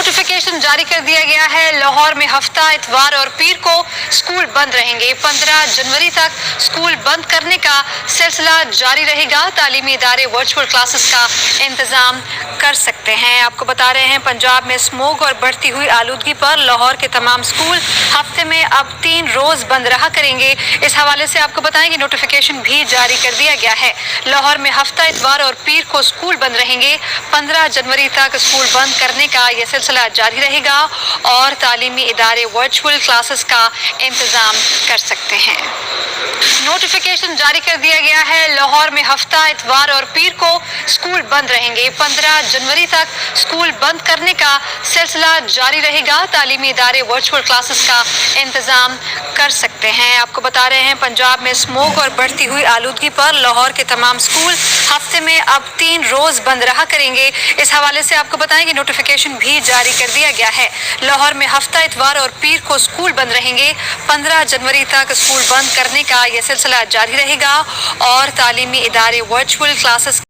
Notification जारी कर दिया गया है। लाहौर में हफ्ता इतवार और पीर को स्कूल बंद रहेंगे। 15 जनवरी तक स्कूल बंद करने का सिलसिला जारी रहेगा। तालीमी इदारे वर्चुअल क्लासेस का इंतजाम कर सकते हैं। आपको बता रहे हैं पंजाब में स्मोक और बढ़ती हुई आलूदगी पर लाहौर के तमाम स्कूल हफ्ते में अब 3 रोज बंद रहा करेंगे। इस हवाले से आपको बताएं कि नोटिफिकेशन भी जारी कर दिया गया है। लाहौर में हफ्ता इतवार और पीर को स्कूल बंद रहेंगे। 15 जनवरी तक स्कूल बंद करने का यह सिलसिला जारी रहेगा और तालीमी इदारे वर्चुअल क्लासेस का इंतजाम कर सकते हैं। नोटिफिकेशन जारी कर दिया गया है। लाहौर में हफ्ता इतवार और पीर को स्कूल बंद रहेंगे। 15 जनवरी तक स्कूल बंद करने का सिलसिला जारी रहेगा। तालीमी इदारे वर्चुअल क्लासेस का इंतजाम कर सकते हैं। आपको बता रहे हैं पंजाब में स्मोक और बढ़ती हुई आलूदगी पर लाहौर के तमाम स्कूल हफ्ते में अब 3 रोज बंद रहा करेंगे। इस हवाले से आपको बताएं कि नोटिफिकेशन भी जारी कर दिया गया है। लाहौर में हफ्ता इतवार और पीर को स्कूल बंद रहेंगे। 15 जनवरी तक स्कूल बंद करने का यह सिलसिला जारी रहेगा और तालीमी इदारे वर्चुअल क्लासेस